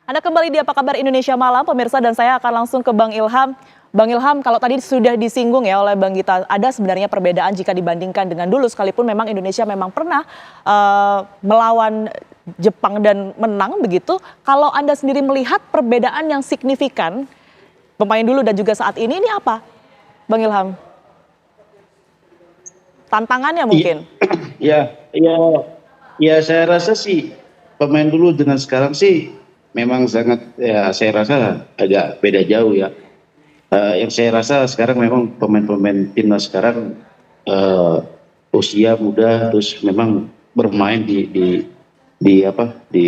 Anda kembali di Apa Kabar Indonesia Malam, pemirsa, dan saya akan langsung ke Bang Ilham. Bang Ilham, kalau tadi sudah disinggung ya oleh Bang Gita, ada sebenarnya perbedaan jika dibandingkan dengan dulu, sekalipun memang Indonesia memang pernah melawan Jepang dan menang begitu. Kalau Anda sendiri melihat perbedaan yang signifikan pemain dulu dan juga saat ini apa, Bang Ilham? Tantangannya mungkin? Ya, saya rasa sih pemain dulu dengan sekarang sih memang sangat, ya saya rasa agak beda jauh ya. Yang saya rasa sekarang memang pemain-pemain timnas sekarang usia muda, terus memang bermain di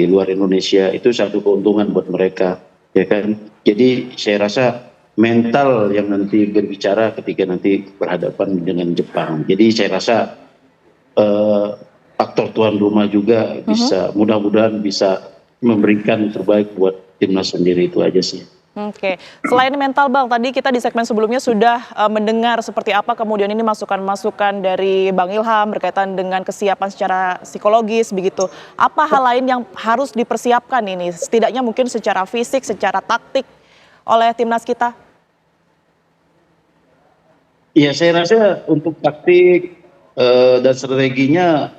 luar Indonesia itu satu keuntungan buat mereka, ya kan. Jadi saya rasa mental yang nanti berbicara ketika nanti berhadapan dengan Jepang. Jadi saya rasa faktor tuan rumah juga bisa, mudah-mudahan bisa memberikan terbaik buat timnas sendiri, itu aja sih. Oke, selain mental Bang, tadi kita di segmen sebelumnya sudah mendengar seperti apa kemudian ini masukan-masukan dari Bang Ilham berkaitan dengan kesiapan secara psikologis begitu. Apa hal lain yang harus dipersiapkan ini, setidaknya mungkin secara fisik, secara taktik oleh timnas kita? Ya, saya rasa untuk taktik dan strateginya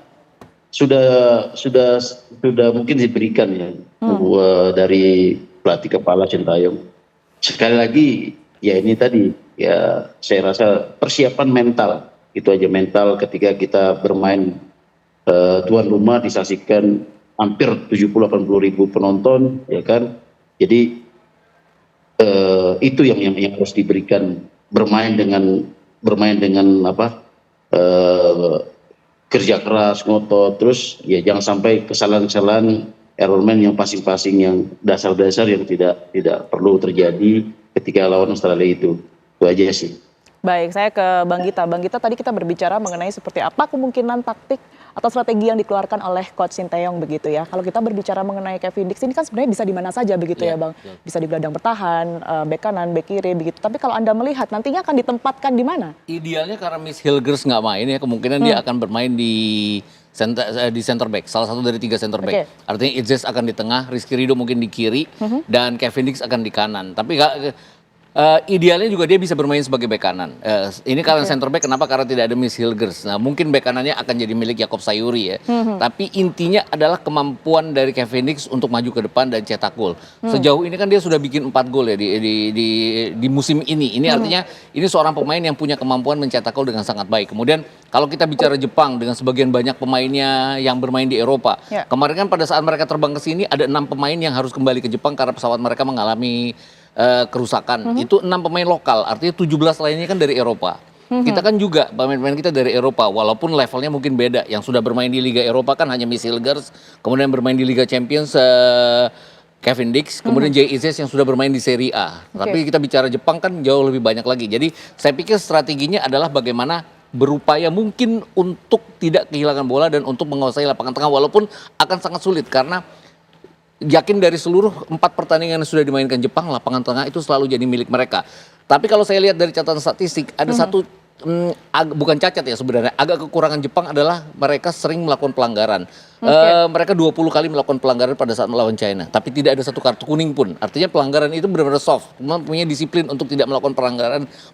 sudah mungkin diberikan ya dari pelatih kepala Sintayong. Sekali lagi ya ini tadi ya, saya rasa persiapan mental itu aja, mental ketika kita bermain tuan rumah disaksikan hampir 70-80 ribu penonton, ya kan. Jadi itu yang harus diberikan, bermain dengan kerja keras, ngotot, terus ya jangan sampai kesalahan-kesalahan errorman yang passing-passing yang dasar-dasar yang tidak perlu terjadi ketika lawan Australia itu aja sih. Baik, saya ke Bang Gita. Bang Gita, tadi kita berbicara mengenai seperti apa kemungkinan taktik atau strategi yang dikeluarkan oleh Coach Sintayong begitu ya. Kalau kita berbicara mengenai Kevin Dix ini kan sebenarnya bisa di mana saja begitu ya Bang. Bisa di gelandang bertahan, bek kanan, bek kiri begitu. Tapi kalau Anda melihat nantinya akan ditempatkan di mana? Idealnya karena Miss Hilgers nggak main ya, kemungkinan dia akan bermain di center back, salah satu dari 3 center back. Artinya Idzes akan di tengah, Rizky Ridho mungkin di kiri, dan Kevin Dix akan di kanan. Tapi idealnya juga dia bisa bermain sebagai bek kanan. Ini karena center back, kenapa? Karena tidak ada Miss Hilgers. Nah, mungkin bek kanannya akan jadi milik Yaakob Sayuri ya. Tapi intinya adalah kemampuan dari Kevin Dix untuk maju ke depan dan cetak gol. Sejauh ini kan dia sudah bikin 4 gol ya di musim ini. Ini artinya ini seorang pemain yang punya kemampuan mencetak gol dengan sangat baik. Kemudian kalau kita bicara Jepang dengan sebagian banyak pemainnya yang bermain di Eropa. Kemarin kan pada saat mereka terbang ke sini ada 6 pemain yang harus kembali ke Jepang karena pesawat mereka mengalami kerusakan. Itu 6 pemain lokal, artinya 17 lainnya kan dari Eropa. Kita kan juga pemain-pemain kita dari Eropa, walaupun levelnya mungkin beda. Yang sudah bermain di Liga Eropa kan hanya Miss Hilgers, kemudian bermain di Liga Champions Kevin Dix, kemudian Jay Izzes yang sudah bermain di Serie A. Tapi kita bicara Jepang kan jauh lebih banyak lagi. Jadi saya pikir strateginya adalah bagaimana berupaya mungkin untuk tidak kehilangan bola dan untuk menguasai lapangan tengah, walaupun akan sangat sulit karena yakin dari seluruh 4 pertandingan yang sudah dimainkan Jepang, lapangan tengah itu selalu jadi milik mereka. Tapi kalau saya lihat dari catatan statistik, ada satu bukan cacat ya sebenarnya, agak kekurangan Jepang adalah mereka sering melakukan pelanggaran. Mereka 20 kali melakukan pelanggaran pada saat melawan China, tapi tidak ada satu kartu kuning pun. Artinya pelanggaran itu benar-benar soft, punya disiplin untuk tidak melakukan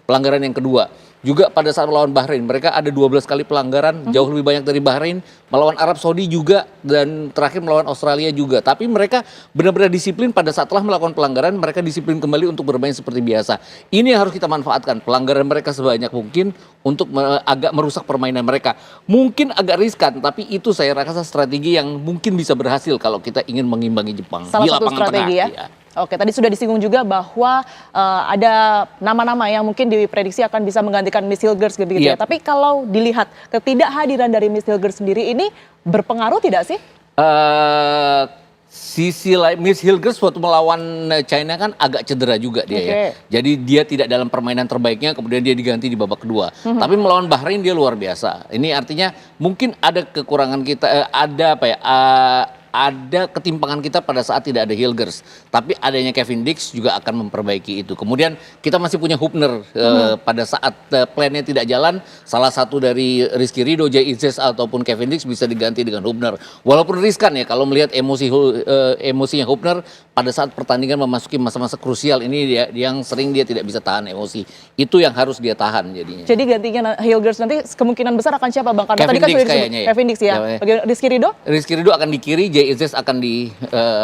pelanggaran yang kedua. Juga pada saat melawan Bahrain, mereka ada 12 kali pelanggaran, jauh lebih banyak dari Bahrain. Melawan Arab Saudi juga, dan terakhir melawan Australia juga. Tapi mereka benar-benar disiplin pada saat telah melakukan pelanggaran, mereka disiplin kembali untuk bermain seperti biasa. Ini yang harus kita manfaatkan, pelanggaran mereka sebanyak mungkin untuk agak merusak permainan mereka. Mungkin agak riskan, tapi itu saya rasa strategi yang mungkin bisa berhasil kalau kita ingin mengimbangi Jepang di lapangan tengah. Ya? Oke, tadi sudah disinggung juga bahwa ada nama-nama yang mungkin diprediksi akan bisa menggantikan Miss Hilgers gitu ya. Tapi kalau dilihat ketidakhadiran dari Miss Hilgers sendiri ini berpengaruh tidak sih? Sisi lain, Miss Hilgers waktu melawan China kan agak cedera juga dia ya. Jadi dia tidak dalam permainan terbaiknya, kemudian dia diganti di babak kedua. Tapi melawan Bahrain dia luar biasa. Ini artinya mungkin ada kekurangan kita, ada ada ketimpangan kita pada saat tidak ada Hilgers, tapi adanya Kevin Dix juga akan memperbaiki itu. Kemudian kita masih punya Hubner pada saat plannya tidak jalan, salah satu dari Rizky Ridho, Jay Itzes ataupun Kevin Dix bisa diganti dengan Hubner. Walaupun riskan ya kalau melihat emosinya Hubner pada saat pertandingan memasuki masa-masa krusial ini, yang sering dia tidak bisa tahan emosi. Itu yang harus dia tahan jadinya. Jadi gantinya Hilgers nanti kemungkinan besar akan siapa Bang? Karena Kevin tadi kan Dix sudah disebut kayaknya ya. Kevin Dix ya. Bagaimana Rizky Ridho? Rizky Ridho akan di kiri, Jay Itzes akan di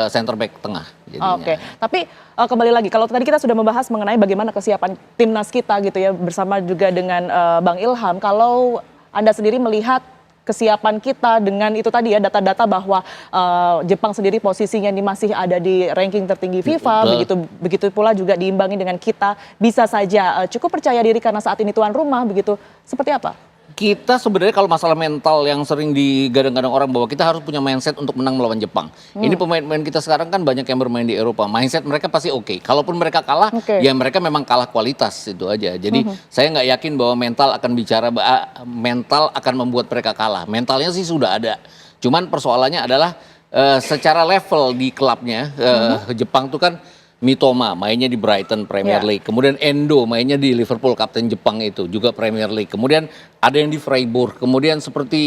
center back tengah. Oke, tapi kembali lagi, kalau tadi kita sudah membahas mengenai bagaimana kesiapan timnas kita gitu ya, bersama juga dengan Bang Ilham. Kalau Anda sendiri melihat kesiapan kita dengan itu tadi ya, data-data bahwa Jepang sendiri posisinya ini masih ada di ranking tertinggi FIFA, begitu pula juga diimbangi dengan kita bisa saja cukup percaya diri karena saat ini tuan rumah, begitu. Seperti apa? Kita sebenarnya kalau masalah mental yang sering digadang-gadang orang bahwa kita harus punya mindset untuk menang melawan Jepang. Ini pemain-pemain kita sekarang kan banyak yang bermain di Eropa. Mindset mereka pasti oke. Kalaupun mereka kalah, ya mereka memang kalah kualitas itu aja. Jadi saya nggak yakin bahwa mental akan mental akan membuat mereka kalah. Mentalnya sih sudah ada. Cuman persoalannya adalah secara level di klubnya Jepang tuh kan Mitoma mainnya di Brighton Premier League, kemudian Endo mainnya di Liverpool, kapten Jepang itu juga Premier League, kemudian ada yang di Freiburg, kemudian seperti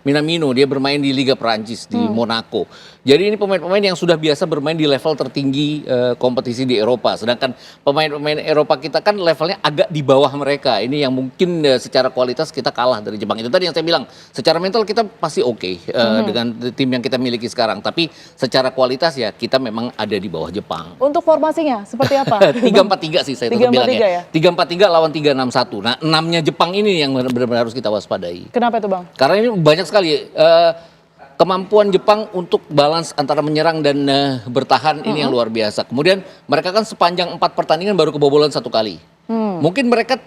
Minamino dia bermain di Liga Perancis di Monaco. Jadi ini pemain-pemain yang sudah biasa bermain di level tertinggi kompetisi di Eropa, sedangkan pemain-pemain Eropa kita kan levelnya agak di bawah mereka. Ini yang mungkin secara kualitas kita kalah dari Jepang. Itu tadi yang saya bilang, secara mental kita pasti oke dengan tim yang kita miliki sekarang, tapi secara kualitas ya kita memang ada di bawah Jepang. Untuk formasinya seperti apa? 3-4-3 sih saya tetap bilang ya. 3-4-3 lawan 3-6-1. Nah, 6-nya Jepang ini yang benar-benar harus kita waspadai. Kenapa itu Bang? Karena ini banyak sekali kemampuan Jepang untuk balance antara menyerang dan bertahan ini yang luar biasa. Kemudian mereka kan sepanjang 4 pertandingan baru kebobolan 1 kali. Mungkin mereka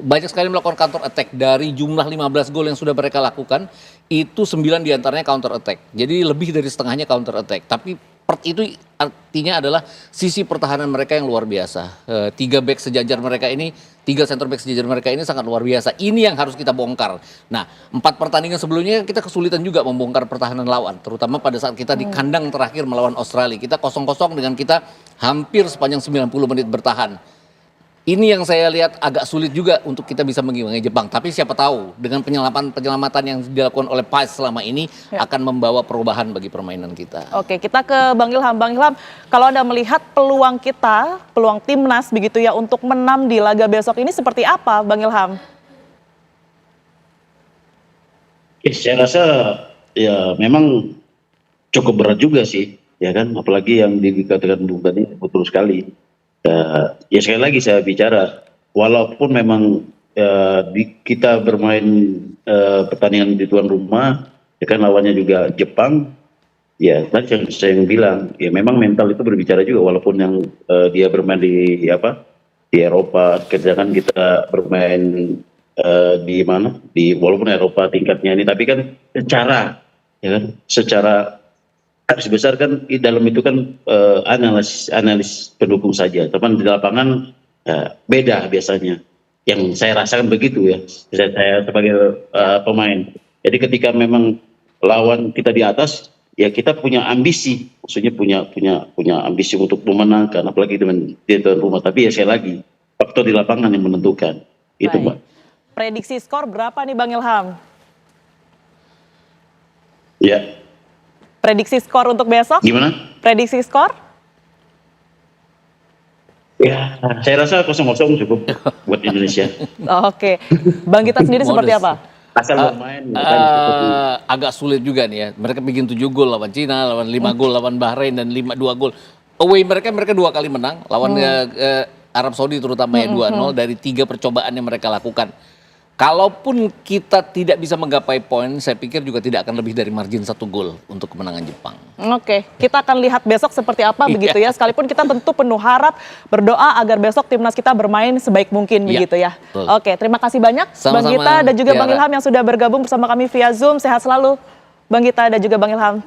banyak sekali melakukan counter attack. Dari jumlah 15 gol yang sudah mereka lakukan, itu 9 diantaranya counter attack. Jadi lebih dari setengahnya counter attack. Tapi itu artinya adalah sisi pertahanan mereka yang luar biasa. 3 back sejajar mereka ini, 3 center back sejajar mereka ini sangat luar biasa. Ini yang harus kita bongkar. Nah, 4 pertandingan sebelumnya kita kesulitan juga membongkar pertahanan lawan. Terutama pada saat kita di kandang terakhir melawan Australia. Kita 0-0 dengan kita hampir sepanjang 90 menit bertahan. Ini yang saya lihat agak sulit juga untuk kita bisa mengimbangi Jepang. Tapi siapa tahu dengan penyelamatan yang dilakukan oleh PAS selama ini akan membawa perubahan bagi permainan kita. Oke, kita ke Bang Ilham. Bang Ilham, kalau Anda melihat peluang kita, peluang timnas begitu ya untuk menang di laga besok ini seperti apa, Bang Ilham? Saya rasa ya memang cukup berat juga sih, ya kan? Apalagi yang dikatakan Bung tadi betul sekali. Ya sekali lagi saya bicara, walaupun memang kita bermain pertandingan di tuan rumah, ya kan lawannya juga Jepang, ya tadi saya yang bilang, ya memang mental itu berbicara juga, walaupun yang dia bermain di Eropa, sedangkan kita bermain di mana, walaupun Eropa tingkatnya ini, tapi kan secara garis besar kan di dalam itu kan analis pendukung saja, teman di lapangan beda biasanya. Yang saya rasakan begitu ya, saya sebagai pemain. Jadi ketika memang lawan kita di atas, ya kita punya ambisi, maksudnya punya ambisi untuk memenangkan, apalagi dengan di tuan rumah. Tapi ya saya lagi faktor di lapangan yang menentukan. Itu Mbak. Prediksi skor berapa nih Bang Ilham? Ya. Prediksi skor untuk besok? Gimana? Prediksi skor? Ya, saya rasa 0-0 cukup buat Indonesia. Oke. Bang Gita sendiri seperti apa? Asal bermain. Agak sulit juga nih ya. Mereka bikin 7 gol lawan Cina, lawan 5 gol lawan Bahrain, dan 2 gol. Away mereka 2 kali menang. Lawan Arab Saudi terutama ya 2-0 dari 3 percobaan yang mereka lakukan. Kalaupun kita tidak bisa menggapai poin, saya pikir juga tidak akan lebih dari margin 1 gol untuk kemenangan Jepang. Oke, kita akan lihat besok seperti apa begitu ya. Sekalipun kita tentu penuh harap, berdoa agar besok timnas kita bermain sebaik mungkin begitu ya. Betul. Oke, terima kasih banyak Sama-sama, Bang Gita dan juga Tiara. Bang Ilham yang sudah bergabung bersama kami via Zoom. Sehat selalu Bang Gita dan juga Bang Ilham.